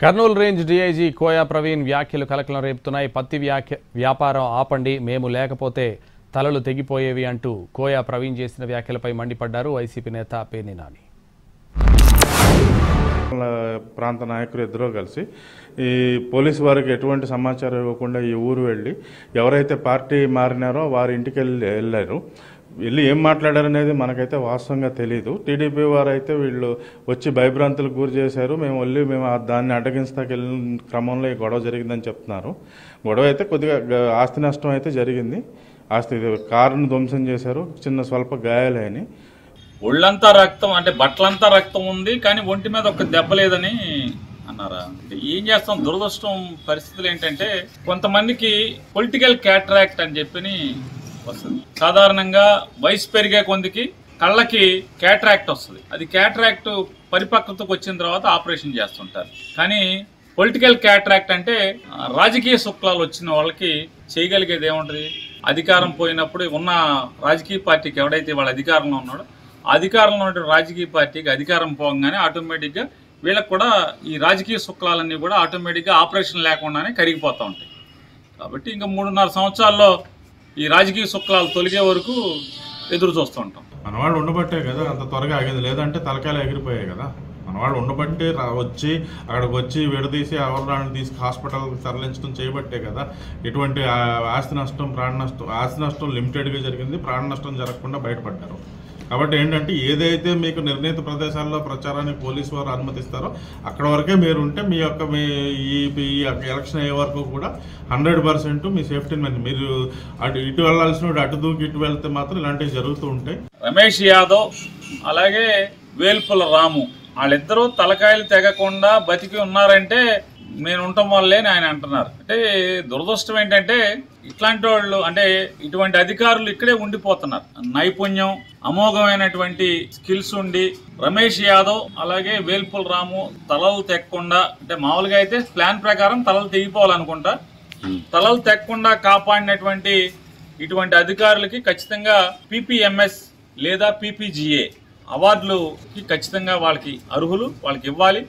Kurnool range DIG Koya Praveen వ్యాఖ్యలు కలకలం రేపుతున్నాయి. పత్తి వ్యాపారం ఆపండి, మేము లేకపోతే తలలు తెగిపోయేవి అంటూ కోయా ప్రవీణ్ చేసిన వ్యాఖ్యలపై మండిపడ్డారు వైసీపీ నేత పేర్ని నాని. ప్రాంత నాయకులు ఇద్దరూ కలిసి ఈ పోలీసు వారికి ఎటువంటి సమాచారం ఇవ్వకుండా ఈ ఊరు వెళ్ళి ఎవరైతే పార్టీ మారినారో వారి ఇంటికి వెళ్ళారు. ఏం మాట్లాడారనేది మనకైతే వాస్తవంగా తెలియదు. టీడీపీ వారు అయితే వీళ్ళు వచ్చి భయభ్రాంతులకు గురి చేశారు, మేము దాన్ని అడ్డగించడానికి వెళ్ళిన క్రమంలో ఈ గొడవ జరిగిందని చెప్తున్నారు. గొడవ అయితే కొద్దిగా ఆస్తి నష్టం అయితే జరిగింది. కారును ధ్వంసం చేశారు, స్వల్ప గాయాలని. ఒళ్ళంతా రక్తం అంటే బట్టలంతా రక్తం ఉంది, కానీ ఒంటి మీద ఒక దెబ్బ లేదని అన్నారా? ఏం చేస్తాం, దురదృష్టం పరిస్థితులు ఏంటంటే కొంతమందికి పొలిటికల్ క్యాటరాక్ట్ అని చెప్పి వస్తుంది. సాధారణంగా వయసు పెరిగే కొందికి కళ్ళకి క్యాటరాక్ట్ వస్తుంది. అది క్యాటరాక్ట్ పరిపక్వతకు వచ్చిన తర్వాత ఆపరేషన్ చేస్తుంటారు. కానీ పొలిటికల్ క్యాటరాక్ట్ అంటే రాజకీయ శుక్లాలు వచ్చిన వాళ్ళకి చేయగలిగేది ఏముంటుంది? అధికారం పోయినప్పుడు ఉన్న రాజకీయ పార్టీకి ఎవడైతే వాళ్ళ అధికారంలో ఉన్నాడో అధికారంలో ఉన్న రాజకీయ పార్టీకి అధికారం పోగానే ఆటోమేటిక్గా వీళ్ళకి కూడా ఈ రాజకీయ శుక్లాలన్నీ కూడా ఆటోమేటిక్గా ఆపరేషన్ లేకుండానే కరిగిపోతూ ఉంటాయి. కాబట్టి ఇంకా 3.5 సంవత్సరాల్లో ఈ రాజకీయ శుక్లాలు తొలిగే వరకు ఎదురు చూస్తూ ఉంటాం. మనవాళ్ళు ఉండబట్టే కదా అంత త్వరగా ఆగేది, లేదంటే తలకాయలు ఎగిరిపోయాయి కదా. మనవాళ్ళు ఉండబట్టే వచ్చి అక్కడికి వచ్చి విడదీసి ఎవరిని తీసుకు హాస్పిటల్కి తరలించడం చేయబట్టే కదా ఇటువంటి ఆస్తి నష్టం, ప్రాణ నష్టం. ఆస్తి నష్టం లిమిటెడ్గా జరిగింది, ప్రాణ నష్టం జరగకుండా బయటపడ్డారు. కాబట్టి ఏంటంటే ఏదైతే మీకు నిర్ణీత ప్రదేశాల్లో ప్రచారానికి పోలీసు వారు అనుమతిస్తారో అక్కడ వరకే మీరు ఉంటే మీ ఈ ఎలక్షన్ అయ్యే వరకు కూడా 100% మీ సేఫ్టీని మీరు ఇటు వెళ్లాల్సిన అటు దూకి ఇటు వెళ్తే మాత్రం ఇలాంటివి జరుగుతూ ఉంటాయి. రమేష్ యాదవ్ అలాగే వేల్పుల రాము వాళ్ళిద్దరూ తలకాయలు తెగకుండా బతికి ఉన్నారంటే నేను ఉండటం వల్లే ఆయన అంటున్నారు. అంటే దురదృష్టం ఏంటంటే ఇట్లాంటి వాళ్ళు అంటే ఇటువంటి అధికారులు ఇక్కడే ఉండిపోతున్నారు. నైపుణ్యం, అమోఘమైనటువంటి స్కిల్స్ ఉండి రమేష్ యాదవ్ అలాగే వేల్పుల రాము తలలు తెక్కకుండా, అంటే మామూలుగా అయితే ప్లాన్ ప్రకారం తలలు తెగిపోవాలనుకుంటా, తలలు తెక్కకుండా కాపాడినటువంటి ఇటువంటి అధికారులకి ఖచ్చితంగా PPMS లేదా PPGA అవార్డులకి ఖచ్చితంగా వాళ్ళకి అర్హులు, వాళ్ళకి ఇవ్వాలి.